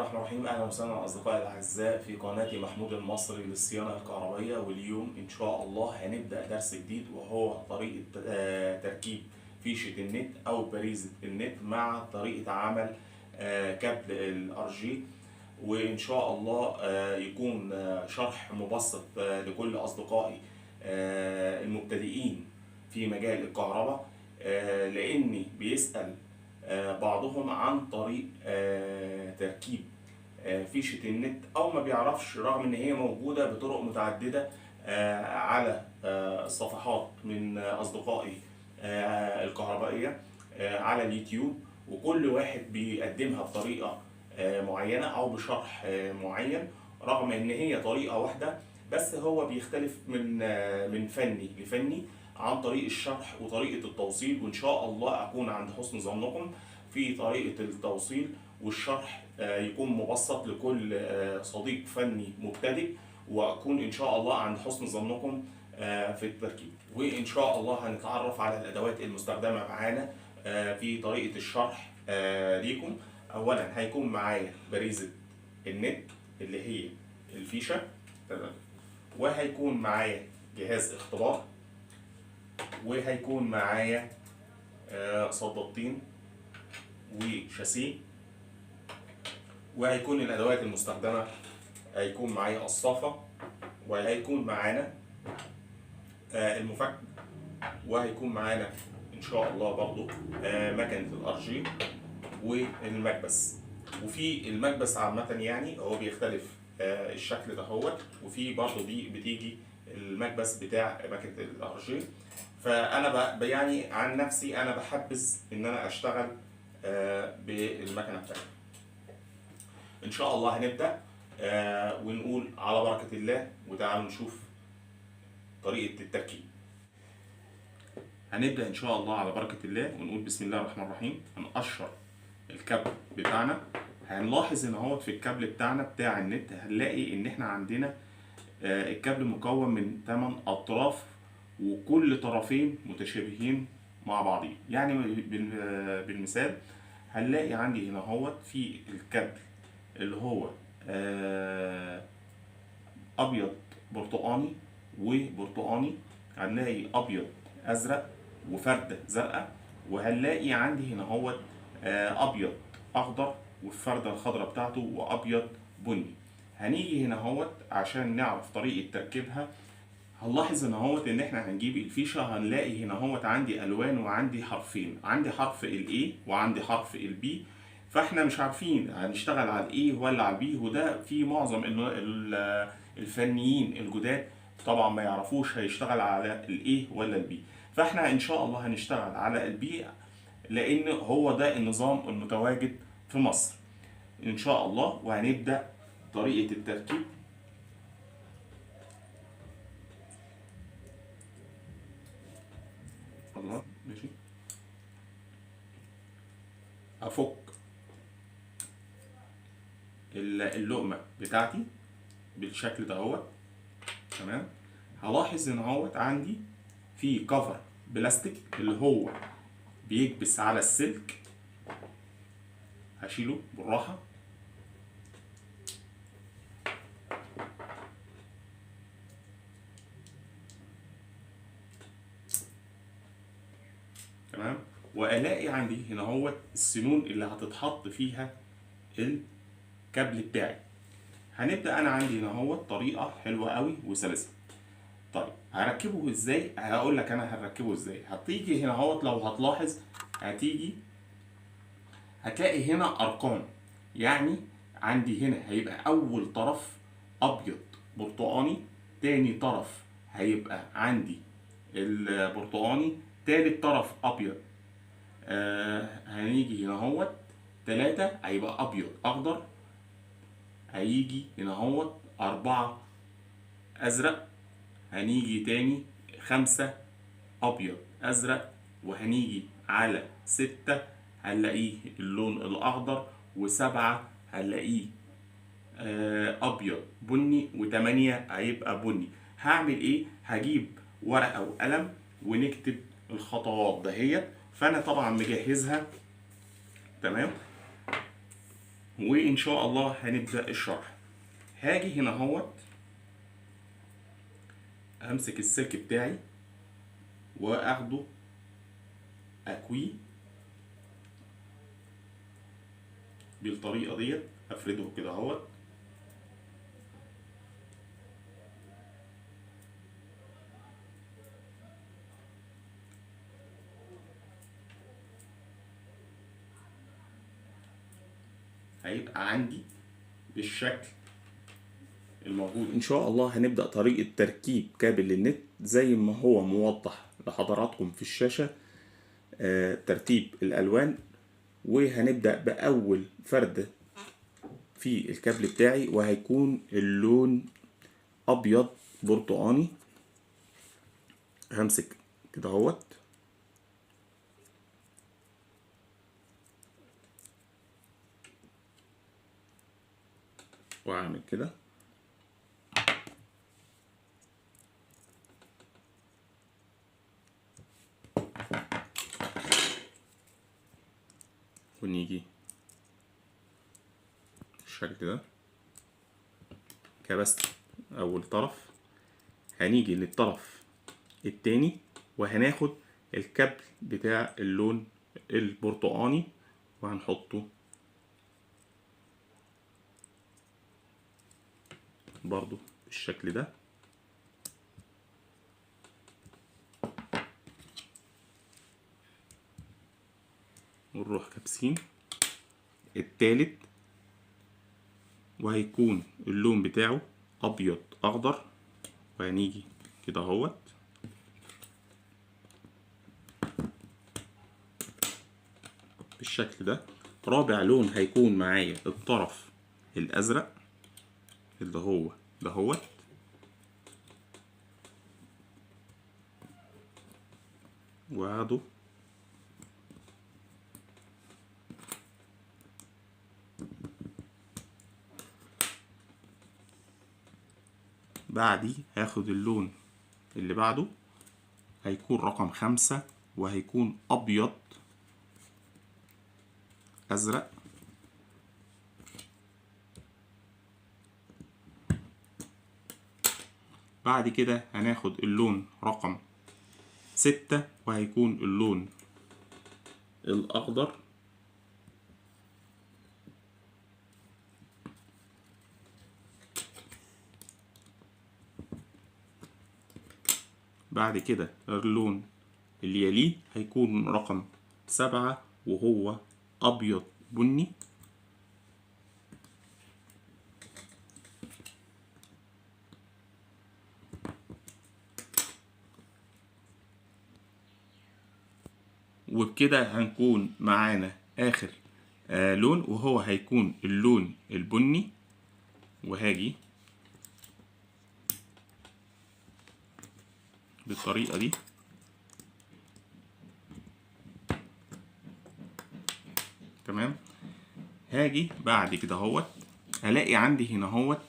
الرحمن الرحيم. اهلا وسهلا اصدقائي الاعزاء في قناتي محمود المصري للصيانه الكهربائيه. واليوم ان شاء الله هنبدا درس جديد وهو طريقه تركيب فيشه النت او باريزه النت مع طريقه عمل كابل الار جي. وان شاء الله يكون شرح مبسط لكل اصدقائي المبتدئين في مجال الكهرباء، لاني بيسأل بعضهم عن طريق تركيب فيشة النت او ما بيعرفش، رغم ان هي موجودة بطرق متعددة على صفحات من اصدقائي الكهربائية على اليوتيوب، وكل واحد بيقدمها بطريقة معينة او بشرح معين، رغم ان هي طريقة واحدة، بس هو بيختلف من فني لفني عن طريق الشرح وطريقة التوصيل. وإن شاء الله أكون عند حسن ظنكم في طريقة التوصيل والشرح، يكون مبسط لكل صديق فني مبتدئ، وأكون إن شاء الله عند حسن ظنكم في التركيب. وإن شاء الله هنتعرف على الأدوات المستخدمة معانا في طريقة الشرح ليكم. أولا هيكون معايا باريزة النت اللي هي الفيشة، تمام، وهيكون معايا جهاز اختبار، وهيكون معايا صدادتين وشاسيه، وهيكون الادوات المستخدمه هيكون معايا قصافه، وهيكون معانا المفك، وهيكون معانا ان شاء الله برضو مكنه الار جي والمكبس. وفي المكبس عامه يعني هو بيختلف الشكل دهوت، وفي برضو دي بتيجي المكبس بتاع مكنه الار جي. فانا يعني عن نفسي انا بحبذ ان انا اشتغل بالمكنه بتاعتي. ان شاء الله هنبدا ونقول على بركه الله، وتعالوا نشوف طريقه التركيب. هنبدا ان شاء الله على بركه الله ونقول بسم الله الرحمن الرحيم. هنقشر الكابل بتاعنا. هنلاحظ ان هو في الكابل بتاعنا بتاع النت هنلاقي ان احنا عندنا الكابل مكون من 8 اطراف، وكل طرفين متشابهين مع بعضهم. يعني بالمثال هنلاقي عندي هنا هو في الكابل اللي هو ابيض برتقاني وبرتقاني، هنلاقي ابيض ازرق وفرده زرقاء، وهنلاقي عندي هنا هو ابيض اخضر والفرده الخضراء بتاعته، وابيض بني. هنيجي هنا هو عشان نعرف طريقه تركيبها. هنلاحظ هنا هو ان احنا هنجيب الفيشه، هنلاقي هنا هو عندي الوان وعندي حرفين، عندي حرف الاي وعندي حرف البي. فاحنا مش عارفين هنشتغل على الاي ولا على البي، وده في معظم الفنيين الجداد طبعا ما يعرفوش هيشتغل على الاي ولا البي. فاحنا ان شاء الله هنشتغل على البي، لان هو ده النظام المتواجد في مصر ان شاء الله. وهنبدا طريقه التركيب. الله ماشي. هفك اللقمه بتاعتي بالشكل ده اهوت، تمام. هلاحظ ان اهوت عندي في كفر بلاستيك اللي هو بيكبس على السلك. هشيله بالراحه، تمام. والاقي عندي هنا هو السنون اللي هتتحط فيها الكابل بتاعي. هنبدا انا عندي هنا هو طريقه حلوه قوي وسلسه. طيب هركبه ازاي؟ هقول لك انا هركبه ازاي. هتيجي هنا اهوت، لو هتلاحظ هتيجي هتلاقي هنا ارقام. يعني عندي هنا هيبقى اول طرف ابيض برتقاني، تاني طرف هيبقى عندي البرتقاني، تالت طرف ابيض هنيجي هنا اهوت 3 هيبقى ابيض اخضر، هيجي هنا اهوت 4 ازرق، هنيجي تاني 5 ابيض ازرق، وهنيجي على 6 هنلاقيه اللون الاخضر، و7 هنلاقيه ابيض بني، و8 هيبقى بني. هعمل ايه؟ هجيب ورقه وقلم ونكتب الخطوات دهيت. فانا طبعا مجهزها، تمام. وان شاء الله هنبدأ الشرح. هاجي هنا اهوت، همسك السلك بتاعي واخده اكويه بالطريقة ديت، افرده كده اهوت، هيبقى عندي بالشكل الموجود. ان شاء الله هنبدأ طريقة تركيب كابل للنت زي ما هو موضح لحضراتكم في الشاشة، ترتيب الالوان. وهنبدأ بأول فرد في الكابل بتاعي، وهيكون اللون ابيض برتقاني. همسك كده اهوت واعمل كده، ونيجي بالشكل ده كبست اول طرف. هنيجي للطرف التاني وهناخد الكابل بتاع اللون البرتقاني وهنحطه برضو بالشكل ده، ونروح كابسين التالت، وهيكون اللون بتاعه ابيض اخضر. وهنيجي كده اهوت بالشكل ده. رابع لون هيكون معايا الطرف الازرق اللي هو دهوت، وهاخده بعدي هاخد اللون اللي بعده، هيكون رقم 5 وهيكون ابيض ازرق. بعد كده هناخد اللون رقم 6 وهيكون اللون الاخضر. بعد كده اللون اللي يليه هيكون رقم 7 وهو ابيض بني. وبكده هنكون معانا اخر لون وهو هيكون اللون البني. وهاجي بالطريقة دي تمام. هاجي بعد كده اهوت هلاقي عندي هنا اهوت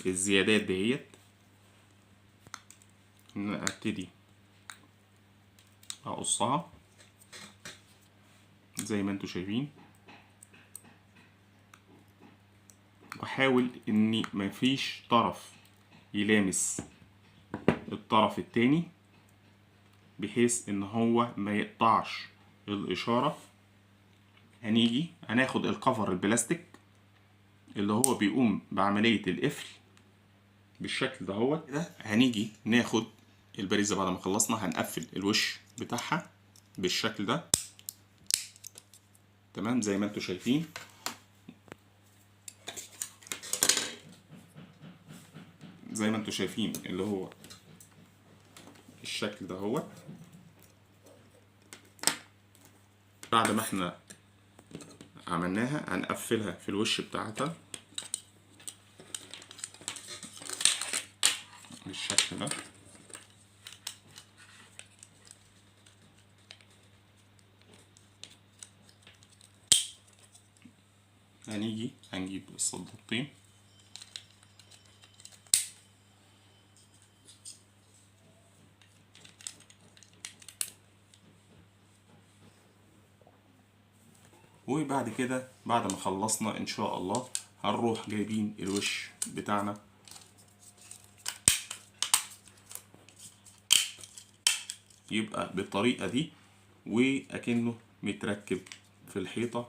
الزيادات دهيت، ان انا ابتدي اقصها زي ما انتوا شايفين، واحاول ان مفيش طرف يلامس الطرف التاني بحيث ان هو ما يقطعش الاشارة. هنيجي هناخد الكفر البلاستيك اللي هو بيقوم بعملية القفل بالشكل ده. هو كده هنيجي ناخد البريزة بعد ما خلصنا هنقفل الوش بتاعها بالشكل ده تمام زي ما انتوا شايفين. زي ما انتوا شايفين اللي هو الشكل ده. هو بعد ما احنا عملناها هنقفلها في الوش بتاعتها بالشكل ده. هنيجي هنجيب الصدادتين وبعد كده بعد ما خلصنا ان شاء الله هنروح جايبين الوش بتاعنا يبقى بالطريقة دي واكنه متركب في الحيطة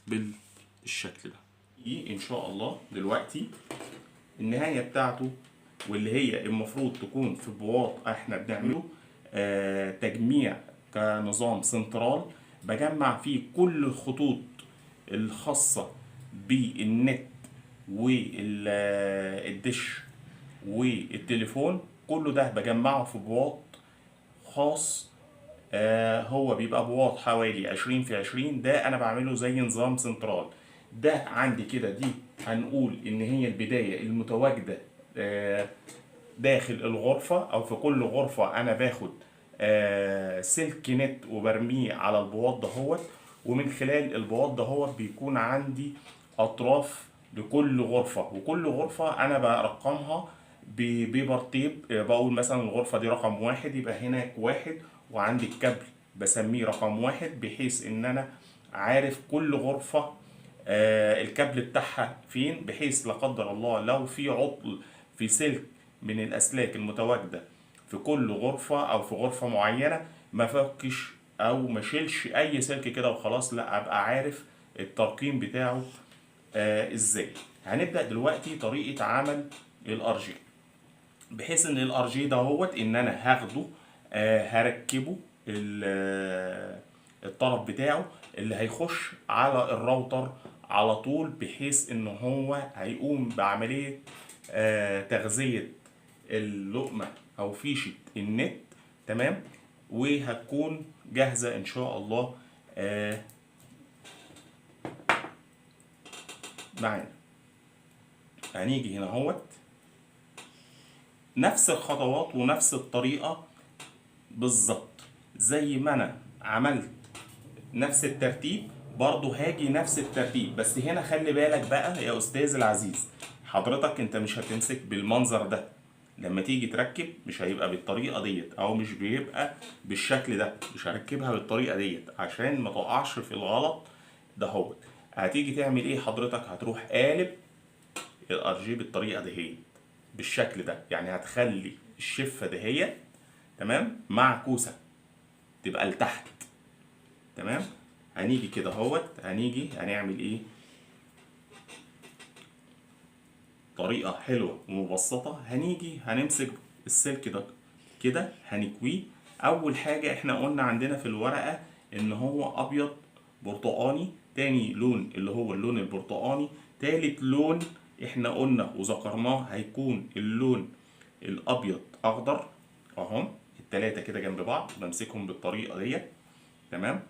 بالشكل ده. ان شاء الله دلوقتي النهاية بتاعته واللي هي المفروض تكون في بواط احنا بنعمله تجميع كنظام سنترال، بجمع فيه كل الخطوط الخاصة بالنت والدش والتليفون، كله ده بجمعه في بواط خاص. هو بيبقى بواط حوالي 20 في 20، ده انا بعمله زي نظام سنترال. ده عندي كده، دي هنقول ان هي البداية المتواجدة داخل الغرفة، او في كل غرفة انا باخد سلك نت وبرميه على البواط دهوت، ومن خلال البواط دهوت بيكون عندي اطراف لكل غرفة، وكل غرفة انا برقمها ببيبر تيب. بقول مثلا الغرفة دي رقم 1، يبقى هناك 1، وعندي الكابل بسميه رقم 1، بحيث ان انا عارف كل غرفة الكابل بتاعها فين، بحيث لا قدر الله لو في عطل في سلك من الاسلاك المتواجده في كل غرفه او في غرفه معينه ما فكش او ما شيلش اي سلك كده وخلاص، لا ابقى عارف الترقيم بتاعه ازاي. هنبدا دلوقتي طريقه عمل الار جي، بحيث ان الار جي دهوت ان انا هاخده هركبه الطرف بتاعه اللي هيخش على الراوتر على طول، بحيث ان هو هيقوم بعملية تغذية اللقمة او فيشة النت. تمام، وهتكون جاهزة ان شاء الله معانا. هنيجي هنا اهوت نفس الخطوات ونفس الطريقة بالظبط زي ما انا عملت نفس الترتيب، برضه هاجي نفس الترتيب. بس هنا خلي بالك بقى يا استاذ العزيز، حضرتك انت مش هتمسك بالمنظر ده لما تيجي تركب، مش هيبقى بالطريقه ديت، او مش بيبقى بالشكل ده، مش هركبها بالطريقه ديت عشان ما تقعش في الغلط دهوت. هتيجي تعمل ايه حضرتك؟ هتروح قالب الار جي بالطريقه دهيت بالشكل ده، يعني هتخلي الشفه دهيت تمام معكوسه تبقى لتحت. تمام، هنيجي كده اهوت، هنيجي هنعمل ايه؟ طريقة حلوة ومبسطة. هنيجي هنمسك السلك ده كده هنكويه. أول حاجة احنا قلنا عندنا في الورقة إن هو أبيض برتقاني، تاني لون اللي هو اللون البرتقاني، تالت لون احنا قلنا وذكرناه هيكون اللون الأبيض أخضر. أهم التلاتة كده جنب بعض بمسكهم بالطريقة ديت. تمام،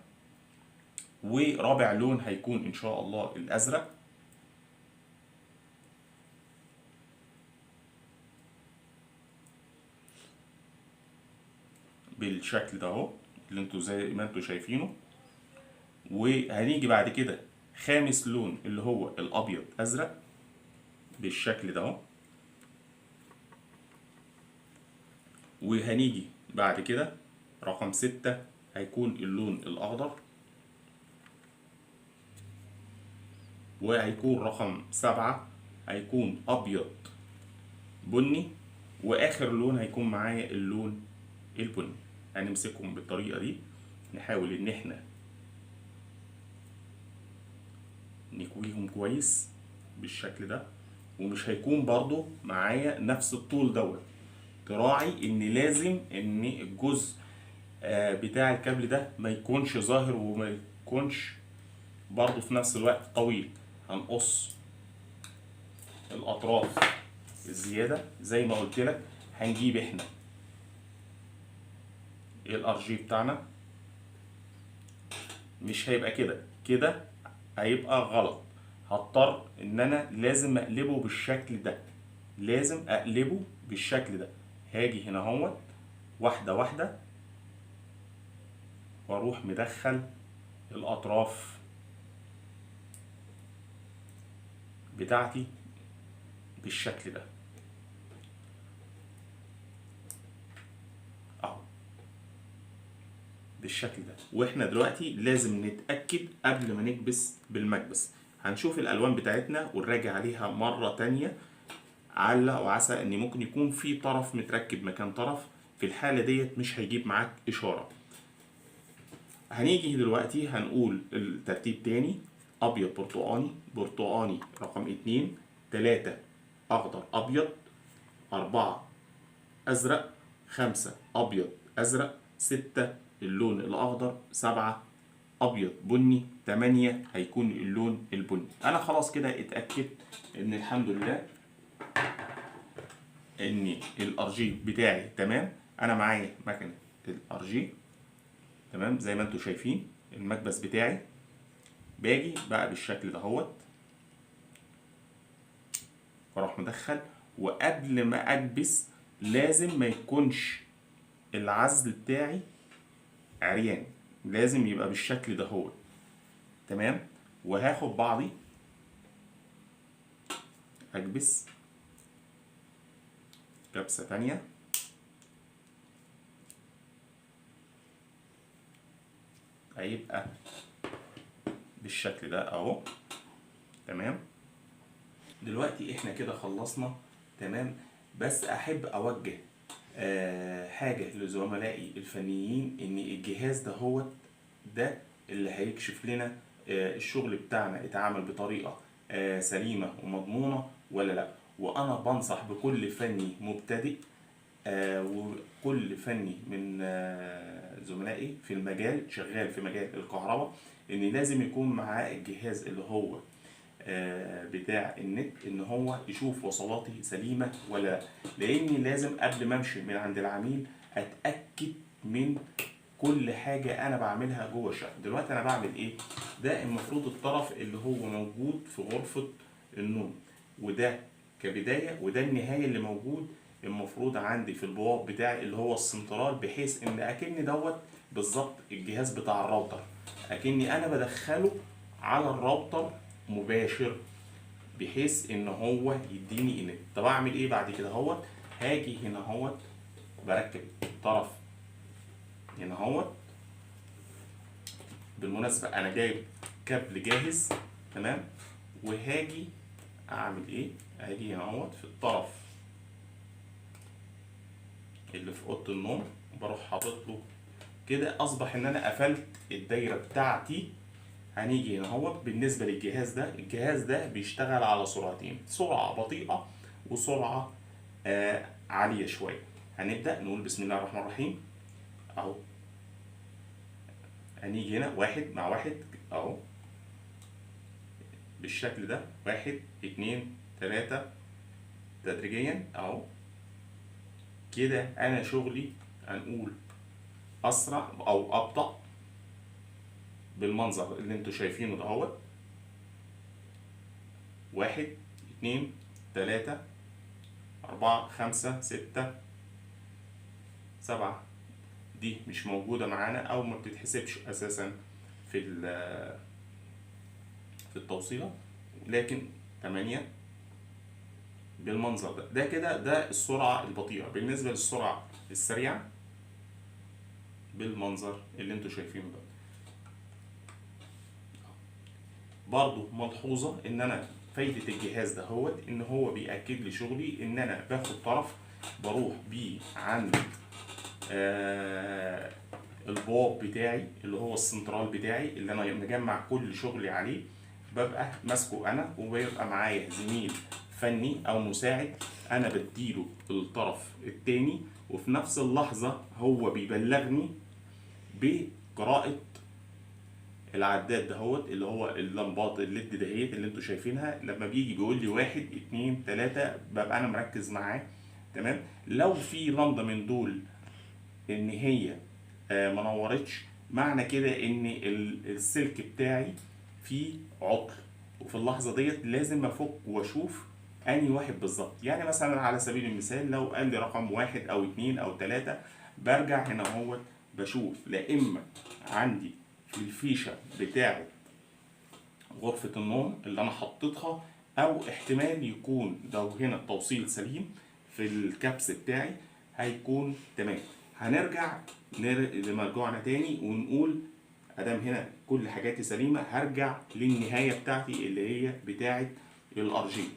ورابع لون هيكون إن شاء الله الأزرق. بالشكل ده اهو اللي انتوا زي ما انتوا شايفينه. وهنيجي بعد كده خامس لون اللي هو الابيض ازرق بالشكل ده اهو. وهنيجي بعد كده رقم 6 هيكون اللون الاخضر، وهيكون رقم 7 هيكون ابيض بني، واخر لون هيكون معايا اللون البني. هنمسكهم بالطريقه دي، نحاول ان احنا نكويهم كويس بالشكل ده. ومش هيكون برضو معايا نفس الطول دوت، تراعي ان لازم ان الجزء بتاع الكابل ده ما يكونش ظاهر وما يكونش برضو في نفس الوقت طويل. هنقص الاطراف الزيادة زي ما قلت لك. هنجيب احنا الار جي بتاعنا، مش هيبقى كده كده، هيبقى غلط. هضطر ان انا لازم اقلبه بالشكل ده، لازم اقلبه بالشكل ده. هاجي هنا اهوت واحدة واحدة، واروح مدخل الاطراف بتاعتي بالشكل ده اهو بالشكل ده. واحنا دلوقتي لازم نتأكد قبل ما نكبس بالمكبس. هنشوف الالوان بتاعتنا ونراجع عليها مرة تانية، على وعسى ان ممكن يكون في طرف متركب مكان طرف، في الحالة ديت مش هيجيب معاك اشارة. هنيجي دلوقتي هنقول الترتيب تاني: ابيض برتقاني، برتقاني رقم 2، 3 اخضر ابيض، 4 ازرق، 5 ابيض ازرق، 6 اللون الاخضر، 7 ابيض بني، 8 هيكون اللون البني. انا خلاص كده اتاكدت ان الحمد لله ان الار جي بتاعي تمام. انا معايا مكنه الار جي تمام زي ما انتم شايفين. المكبس بتاعي باجي بقى بالشكل دهوت، واروح مدخل. وقبل ما اكبس لازم ما يكونش العزل بتاعي عريان، لازم يبقى بالشكل دهوت تمام. وهاخد بعضي اكبس كبسة تانية. هيبقى بالشكل ده اهو تمام. دلوقتي احنا كده خلصنا تمام. بس احب اوجه حاجة لزملائي الفنيين، ان الجهاز ده اللي هيكشف لنا الشغل بتاعنا اتعمل بطريقة سليمة ومضمونة ولا لا. وانا بنصح بكل فني مبتدئ وكل فني من زملائي في المجال شغال في مجال الكهرباء، ان لازم يكون معاه الجهاز اللي هو بتاع النت، ان هو يشوف وصلاتي سليمه ولا لا. لاني لازم قبل ما امشي من عند العميل اتاكد من كل حاجه انا بعملها جوه الشقه. دلوقتي انا بعمل ايه؟ ده المفروض الطرف اللي هو موجود في غرفه النوم، وده كبدايه، وده النهايه اللي موجود المفروض عندي في البواب بتاعي اللي هو السنترال، بحيث ان اكني بالظبط الجهاز بتاع الراوتر، اكني انا بدخله على الراوتر مباشر، بحيث ان هو يديني النت. طب اعمل ايه بعد كده؟ هاجي هنا بركب طرف هنا. بالمناسبة انا جايب كابل جاهز تمام. وهاجي اعمل ايه؟ هاجي هنا في الطرف اللي في اوضه النوم، بروح حاطط له كده. اصبح ان انا قفلت الدايره بتاعتي. هنيجي هنا بالنسبه للجهاز ده، الجهاز ده بيشتغل على سرعتين: سرعه بطيئه وسرعه عاليه شويه. هنبدا نقول بسم الله الرحمن الرحيم اهو. هنيجي هنا 1 مع 1 اهو بالشكل ده، 1 2 3 تدريجيا اهو كده. انا شغلي هنقول اسرع او ابطأ بالمنظر اللي انتوا شايفينه دهوت. 1 2 3 4 5 6 7. دي مش موجودة معانا او ما بتتحسبش اساسا في التوصيلة، لكن 8 بالمنظر ده كده. ده السرعة البطيئة. بالنسبة للسرعة السريعة بالمنظر اللي انتوا شايفينه ده. برضو ملحوظة ان انا فايدة الجهاز ده ان هو بيأكد لي شغلي، ان انا باخد طرف بروح بيه عند البواب بتاعي اللي هو السنترال بتاعي اللي انا مجمع كل شغلي عليه. ببقى ماسكه انا، وبيبقى معايا زميل فني او مساعد انا بديله الطرف التاني، وفي نفس اللحظة هو بيبلغني بقراءة العداد اللي هو اللمبات الليد اللي انتوا شايفينها. لما بيجي بيقول لي 1 2 3 ببقى انا مركز معاه تمام. لو في لمبه من دول ان هي ما نورتش، معنى كده ان السلك بتاعي فيه عطل، وفي اللحظه ديت لازم افك واشوف انهي واحد بالظبط. يعني مثلا على سبيل المثال لو قال لي رقم 1 او 2 او 3، برجع هنا بشوف لا اما عندي في الفيشه بتاعه غرفه النوم اللي انا حطيتها، او احتمال يكون لو هنا التوصيل سليم في الكبس بتاعي هيكون تمام. هنرجع لمرجوعنا تاني ونقول ادام هنا كل حاجاتي سليمه، هرجع للنهايه بتاعتي اللي هي بتاعه الارجيل.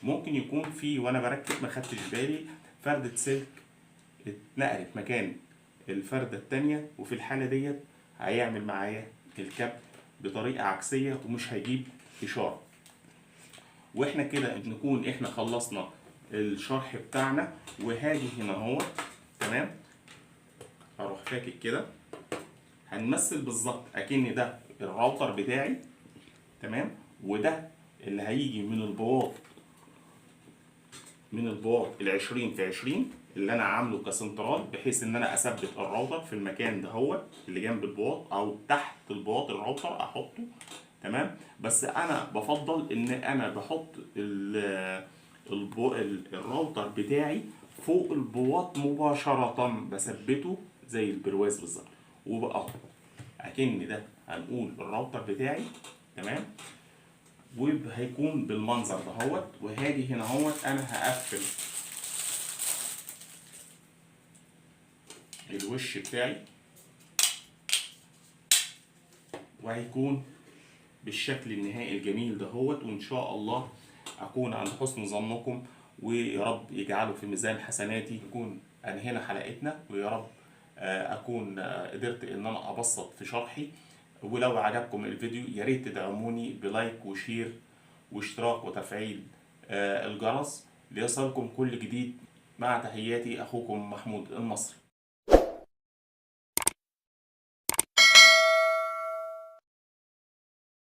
ممكن يكون في وانا بركب ما خدتش بالي فردة سلك اتنقلت مكان الفردة التانية، وفي الحالة ديت هيعمل معايا الكب بطريقة عكسية ومش هيجيب إشارة. واحنا كده نكون احنا خلصنا الشرح بتاعنا. وهاجي هنا اهو تمام، هروح فاكك كده، هنمثل بالظبط اكن ده الراوتر بتاعي تمام، وده اللي هيجي من البواط، ال20 في 20 اللي انا عامله كسنترال، بحيث ان انا اثبت الراوتر في المكان ده هو اللي جنب البواط او تحت البواط الراوتر احطه تمام. بس انا بفضل ان انا بحط الراوتر بتاعي فوق البواط مباشرة، بثبته زي البرواز بالظبط. وبقى اكن ده هنقول الراوتر بتاعي تمام، وهيكون بالمنظر دهوت. وهاجي هنا اهوت انا هقفل الوش بتاعي، وهيكون بالشكل النهائي الجميل دهوت. وان شاء الله اكون عند حسن ظنكم، ويا رب يجعله في ميزان حسناتي. نكون انهينا حلقتنا، ويا رب اكون قدرت ان انا ابسط في شرحي. ولو عجبكم الفيديو يا ريت تدعموني بلايك وشير واشتراك وتفعيل الجرس ليصلكم كل جديد. مع تحياتي اخوكم محمود المصري.